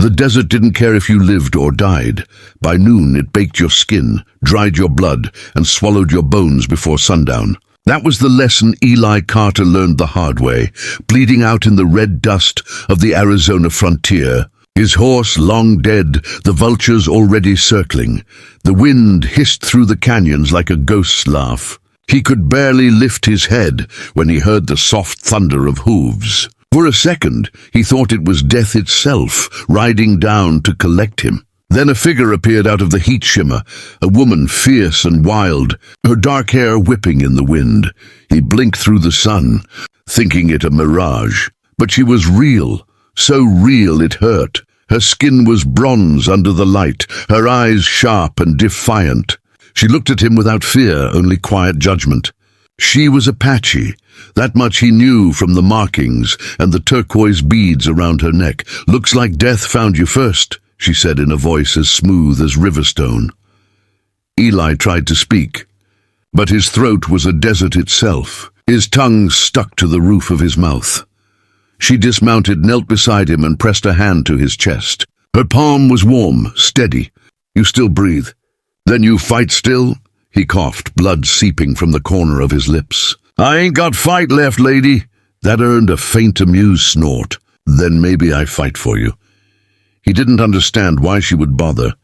The desert didn't care if you lived or died. By noon, it baked your skin, dried your blood, and swallowed your bones before sundown. That was the lesson Eli Carter learned the hard way, bleeding out in the red dust of the Arizona frontier. His horse long dead, the vultures already circling. The wind hissed through the canyons like a ghost's laugh. He could barely lift his head when he heard the soft thunder of hooves. For a second, he thought it was death itself, riding down to collect him. Then a figure appeared out of the heat shimmer, a woman fierce and wild, her dark hair whipping in the wind. He blinked through the sun, thinking it a mirage. But she was real, so real it hurt. Her skin was bronze under the light, her eyes sharp and defiant. She looked at him without fear, only quiet judgment. She was Apache. That much he knew from the markings and the turquoise beads around her neck. "Looks like death found you first," she said in a voice as smooth as riverstone. Eli tried to speak, but his throat was a desert itself. His tongue stuck to the roof of his mouth. She dismounted, knelt beside him, and pressed a hand to his chest. Her palm was warm, steady. "You still breathe. Then you fight still?" He coughed, blood seeping from the corner of his lips. "I ain't got fight left, lady." That earned a faint, amused snort. "Then maybe I fight for you." He didn't understand why she would bother.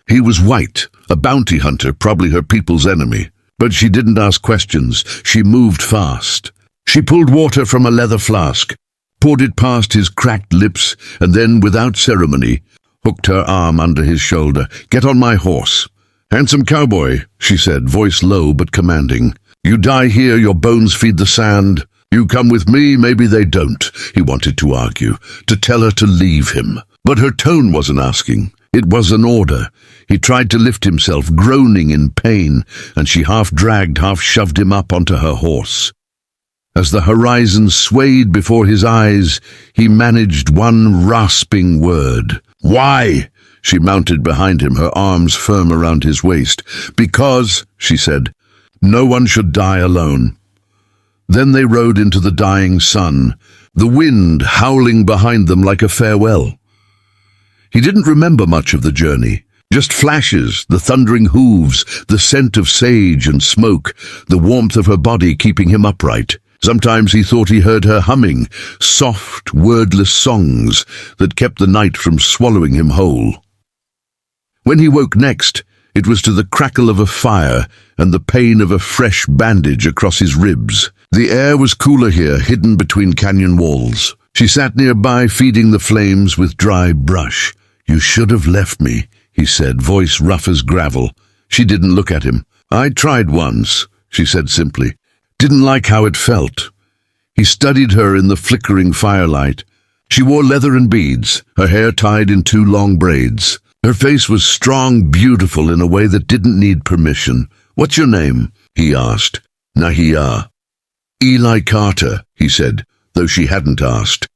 He was white, a bounty hunter, probably her people's enemy. But she didn't ask questions. She moved fast. She pulled water from a leather flask, poured it past his cracked lips, and then, without ceremony, hooked her arm under his shoulder. "Get on my horse." "Handsome cowboy," she said, voice low but commanding. "You die here, your bones feed the sand. You come with me, maybe they don't." He wanted to argue, to tell her to leave him. But her tone wasn't asking. It was an order. He tried to lift himself, groaning in pain, and she half dragged, half shoved him up onto her horse. As the horizon swayed before his eyes, he managed one rasping word. "Why?" She mounted behind him, her arms firm around his waist. "Because," she said, "no one should die alone." Then they rode into the dying sun, the wind howling behind them like a farewell. He didn't remember much of the journey, just flashes, the thundering hooves, the scent of sage and smoke, the warmth of her body keeping him upright. Sometimes he thought he heard her humming, soft, wordless songs that kept the night from swallowing him whole. When he woke next, it was to the crackle of a fire and the pain of a fresh bandage across his ribs. The air was cooler here, hidden between canyon walls. She sat nearby, feeding the flames with dry brush. "You should have left me," he said, voice rough as gravel. She didn't look at him. "I tried once," she said simply. "Didn't like how it felt." He studied her in the flickering firelight. She wore leather and beads, her hair tied in 2 long braids. Her face was strong, beautiful in a way that didn't need permission. "What's your name?" he asked. "Nahia." "Eli Carter," he said, though she hadn't asked.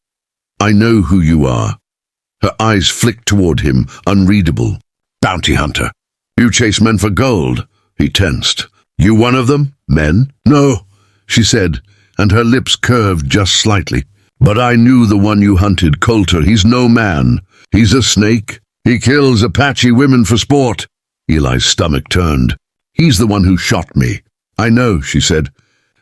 "I know who you are." Her eyes flicked toward him, unreadable. "Bounty hunter. You chase men for gold." He tensed. "You one of them? Men?" "No," she said, and her lips curved just slightly. "But I knew the one you hunted, Coulter. He's no man. He's a snake. He kills Apache women for sport." Eli's stomach turned. "He's the one who shot me." "I know," she said.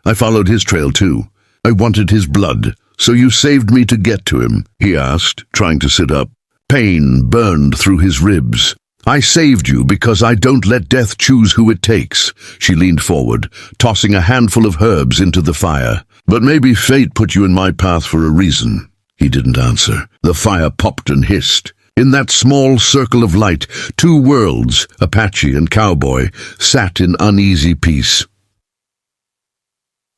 "I followed his trail too. I wanted his blood. So you saved me to get to him?" he asked, trying to sit up. Pain burned through his ribs. "I saved you because I don't let death choose who it takes." She leaned forward, tossing a handful of herbs into the fire. "But maybe fate put you in my path for a reason." He didn't answer. The fire popped and hissed. In that small circle of light, 2 worlds, Apache and Cowboy, sat in uneasy peace.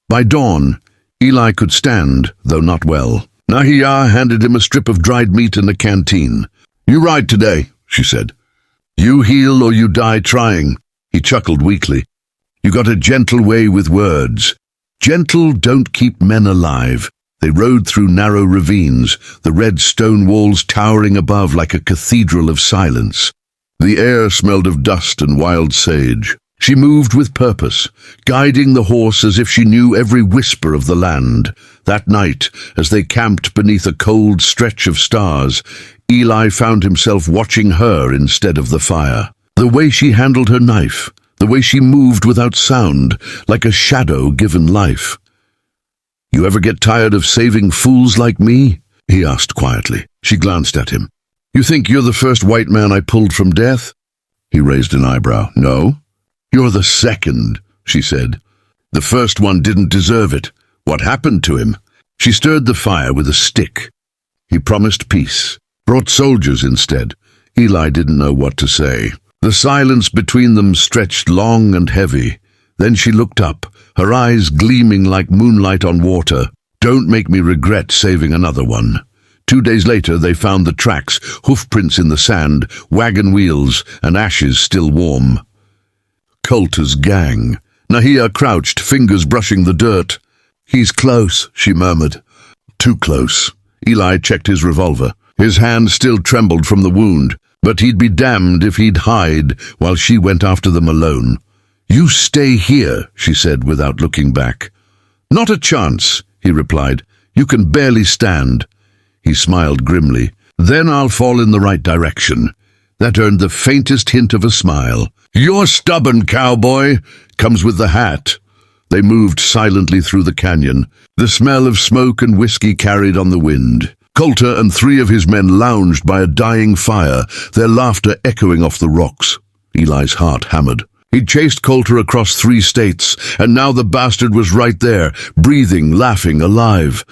By dawn, Eli could stand, though not well. Nahia handed him a strip of dried meat and a canteen. "You ride today," she said. "You heal or you die trying." He chuckled weakly. "You got a gentle way with words. Gentle don't keep men alive." They rode through narrow ravines, the red stone walls towering above like a cathedral of silence. The air smelled of dust and wild sage. She moved with purpose, guiding the horse as if she knew every whisper of the land. That night, as they camped beneath a cold stretch of stars, Eli found himself watching her instead of the fire. The way she handled her knife, the way she moved without sound, like a shadow given life. "You ever get tired of saving fools like me?" he asked quietly. She glanced at him. "You think you're the first white man I pulled from death?" He raised an eyebrow. "No. You're the second," she said. "The first one didn't deserve it. What happened to him?" She stirred the fire with a stick. "He promised peace, brought soldiers instead." Eli didn't know what to say. The silence between them stretched long and heavy. Then she looked up, her eyes gleaming like moonlight on water. "Don't make me regret saving another one." 2 days later they found the tracks, hoofprints in the sand, wagon wheels, and ashes still warm. Coulter's gang. Nahia crouched, fingers brushing the dirt. "He's close," she murmured. "Too close." Eli checked his revolver. His hand still trembled from the wound, but he'd be damned if he'd hide while she went after them alone. "You stay here," she said without looking back. "Not a chance," he replied. "You can barely stand." He smiled grimly. "Then I'll fall in the right direction." That earned the faintest hint of a smile. "You're stubborn, cowboy," comes with the hat. They moved silently through the canyon. The smell of smoke and whiskey carried on the wind. Coulter and 3 of his men lounged by a dying fire, their laughter echoing off the rocks. Eli's heart hammered. He'd chased Coulter across 3 states, and now the bastard was right there, breathing, laughing, alive.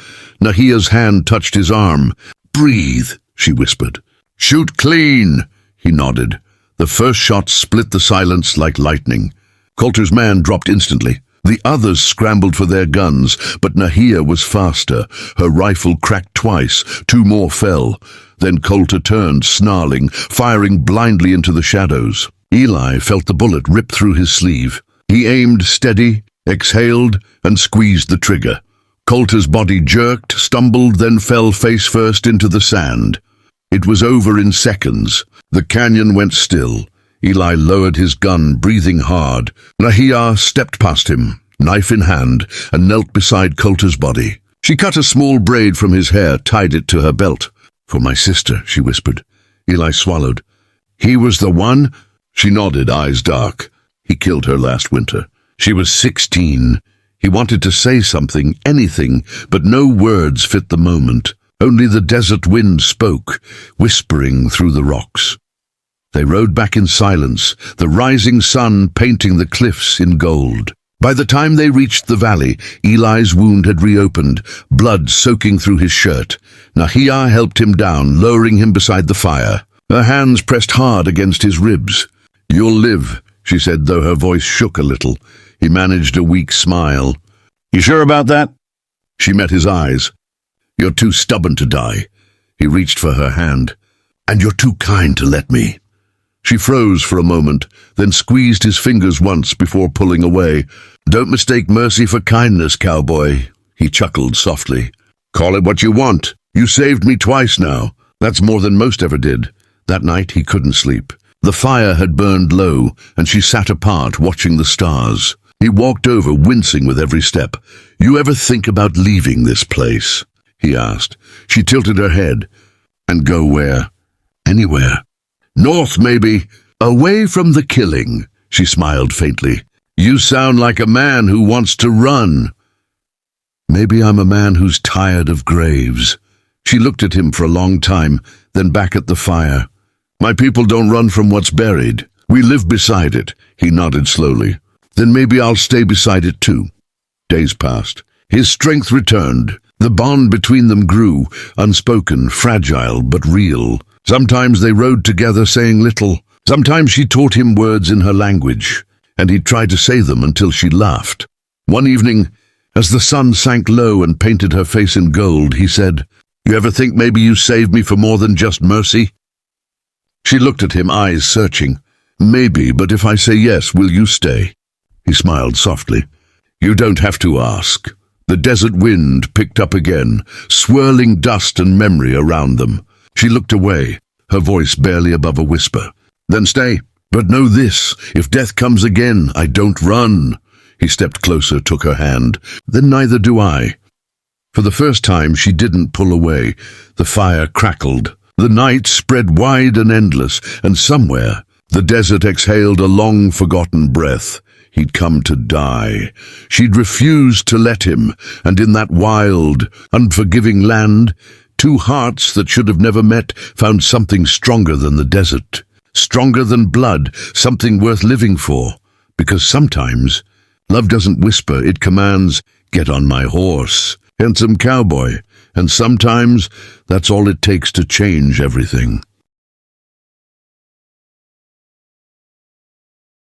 Nahia's hand touched his arm. "Breathe," she whispered. "Shoot clean," he nodded. The first shot split the silence like lightning. Coulter's man dropped instantly. The others scrambled for their guns, but Nahia was faster. Her rifle cracked twice, 2 more fell. Then Coulter turned, snarling, firing blindly into the shadows. Eli felt the bullet rip through his sleeve. He aimed steady, exhaled, and squeezed the trigger. Coulter's body jerked, stumbled, then fell face first into the sand. It was over in seconds. The canyon went still. Eli lowered his gun, breathing hard. Nahia stepped past him, knife in hand, and knelt beside Coulter's body. She cut a small braid from his hair, tied it to her belt. "For my sister," she whispered. Eli swallowed. "He was the one?" She nodded, eyes dark. "He killed her last winter. She was 16. He wanted to say something, anything, but no words fit the moment. Only the desert wind spoke, whispering through the rocks. They rode back in silence, the rising sun painting the cliffs in gold. By the time they reached the valley, Eli's wound had reopened, blood soaking through his shirt. Nahia helped him down, lowering him beside the fire. Her hands pressed hard against his ribs. "You'll live," she said, though her voice shook a little. He managed a weak smile. "You sure about that?" She met his eyes. "You're too stubborn to die." He reached for her hand. "And you're too kind to let me." She froze for a moment, then squeezed his fingers once before pulling away. "Don't mistake mercy for kindness, cowboy." He chuckled softly. "Call it what you want. You saved me twice now. That's more than most ever did." That night he couldn't sleep. The fire had burned low, and she sat apart, watching the stars. He walked over, wincing with every step. "You ever think about leaving this place?" he asked. She tilted her head. "And go where?" "Anywhere." "North, maybe." "Away from the killing," she smiled faintly. "You sound like a man who wants to run." "Maybe I'm a man who's tired of graves." She looked at him for a long time, then back at the fire. "My people don't run from what's buried. We live beside it." He nodded slowly. "Then maybe I'll stay beside it too." Days passed. His strength returned. The bond between them grew, unspoken, fragile, but real. Sometimes they rode together, saying little. Sometimes she taught him words in her language, and he tried to say them until she laughed. One evening, as the sun sank low and painted her face in gold, he said, "You ever think maybe you saved me for more than just mercy?" She looked at him, eyes searching. "Maybe, but if I say yes, will you stay?" He smiled softly. "You don't have to ask." The desert wind picked up again, swirling dust and memory around them. She looked away, her voice barely above a whisper. "Then stay, But know this, if death comes again, I don't run." He stepped closer, took her hand. "Then neither do I." For the first time, she didn't pull away. The fire crackled. The night spread wide and endless, and somewhere, the desert exhaled a long-forgotten breath. He'd come to die. She'd refused to let him, and in that wild, unforgiving land, two hearts that should have never met found something stronger than the desert. Stronger than blood, something worth living for. Because sometimes, love doesn't whisper, it commands, "Get on my horse, handsome cowboy." And sometimes, that's all it takes to change everything.